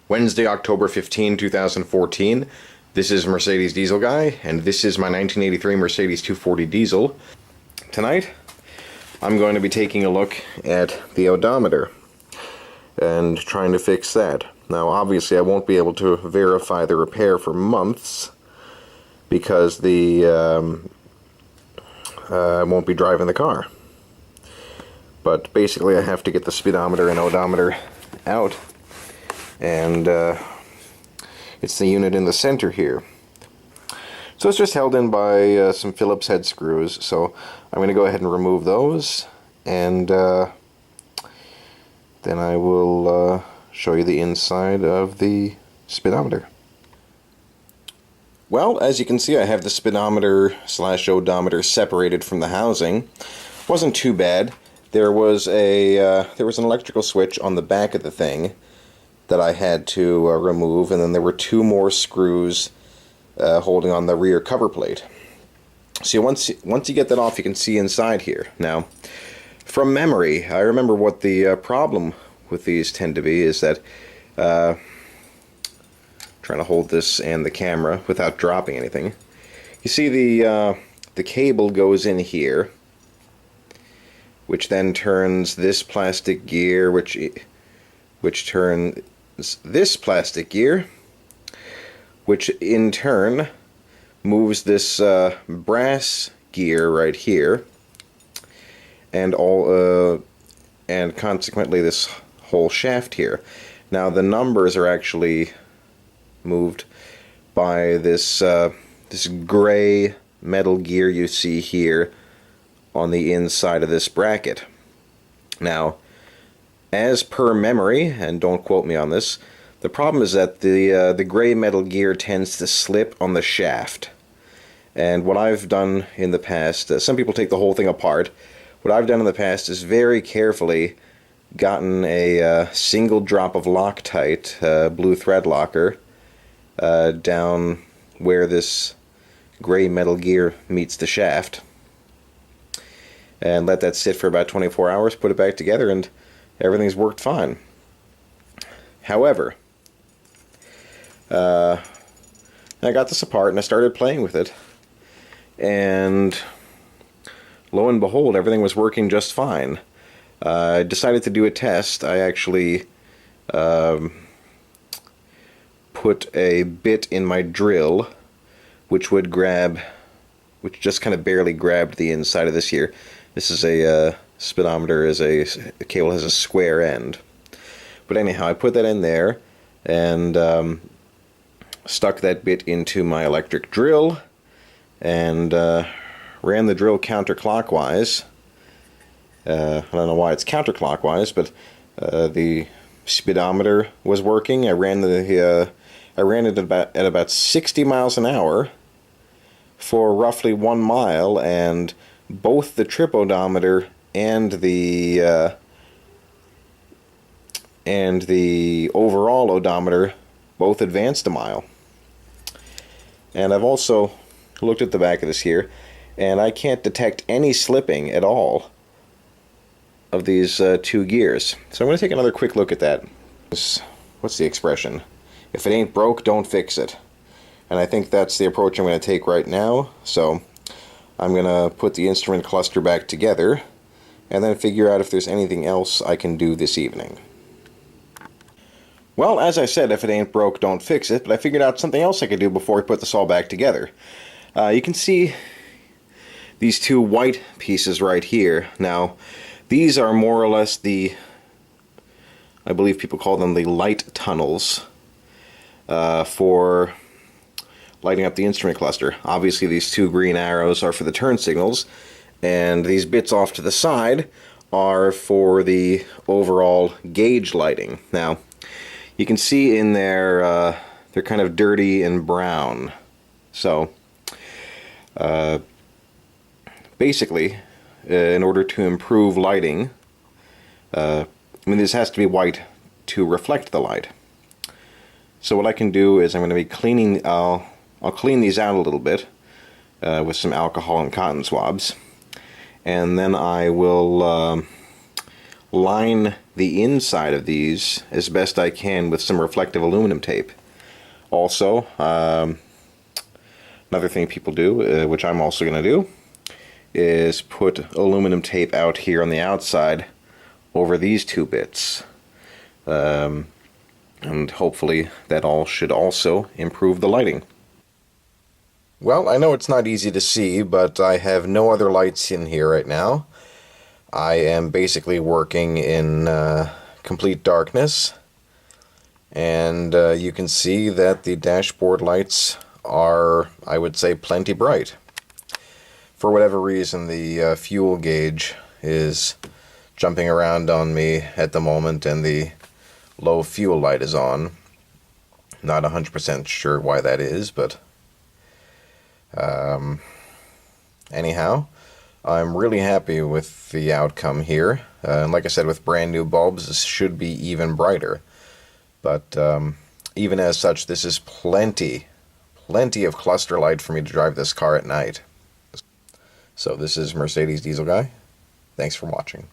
Wednesday, October 15, 2014. This is Mercedes Diesel Guy, and this is my 1983 Mercedes 240 Diesel. Tonight, I'm going to be taking a look at the odometer and trying to fix that. Now, obviously, I won't be able to verify the repair for months because I won't be driving the car. But basically, I have to get the speedometer and odometer out, and it's the unit in the center here. So it's just held in by some Phillips head screws, so I'm going to go ahead and remove those, and then I will show you the inside of the speedometer. Well, as you can see, I have the speedometer / odometer separated from the housing. Wasn't too bad. There was an electrical switch on the back of the thing that I had to remove, and then there were two more screws holding on the rear cover plate. So once you get that off, you can see inside here. Now, from memory, I remember what the problem with these tend to be is that trying to hold this and the camera without dropping anything. You see the cable goes in here, which then turns this plastic gear, which turns this plastic gear, which in turn moves this brass gear right here, and consequently this whole shaft here. Now the numbers are actually moved by this gray metal gear you see here on the inside of this bracket. Now, as per memory, and don't quote me on this, the problem is that the gray metal gear tends to slip on the shaft. And what I've done in the past, some people take the whole thing apart. What I've done in the past is very carefully gotten a single drop of Loctite, blue thread locker, down where this gray metal gear meets the shaft, and let that sit for about 24 hours, put it back together, and everything's worked fine. However, I got this apart and I started playing with it, and lo and behold, everything was working just fine. I decided to do a test. I actually put a bit in my drill which just kind of barely grabbed the inside of this here. This is a speedometer, the cable has a square end. But anyhow, I put that in there and stuck that bit into my electric drill and ran the drill counterclockwise. I don't know why it's counterclockwise, but the speedometer was working. I ran it at about 60 miles an hour for roughly 1 mile, and both the trip odometer and the overall odometer both advanced a mile. And I've also looked at the back of this here, and I can't detect any slipping at all of these two gears. So I'm going to take another quick look at that. What's the expression? If it ain't broke, don't fix it. And I think that's the approach I'm going to take right now. So I'm going to put the instrument cluster back together and then figure out if there's anything else I can do this evening. Well, as I said, if it ain't broke, don't fix it, but I figured out something else I could do before we put this all back together. You can see these two white pieces right here. Now, these are more or less I believe people call them the light tunnels for lighting up the instrument cluster. Obviously, these two green arrows are for the turn signals, and these bits off to the side are for the overall gauge lighting. Now, you can see in there, they're kind of dirty and brown. So, basically, in order to improve lighting, this has to be white to reflect the light. So what I can do is I'm going to be cleaning, I'll clean these out a little bit with some alcohol and cotton swabs, and then I will line the inside of these as best I can with some reflective aluminum tape. Also, another thing people do, which I'm also going to do, is put aluminum tape out here on the outside over these two bits. And hopefully that all should also improve the lighting. Well, I know it's not easy to see, but I have no other lights in here right now. I am basically working in complete darkness, and you can see that the dashboard lights are, I would say, plenty bright. For whatever reason, the fuel gauge is jumping around on me at the moment, and the low fuel light is on. Not 100% sure why that is, but anyhow, I'm really happy with the outcome here. And like I said, with brand new bulbs, this should be even brighter. But even as such, this is plenty of cluster light for me to drive this car at night. So this is Mercedes Diesel Guy. Thanks for watching.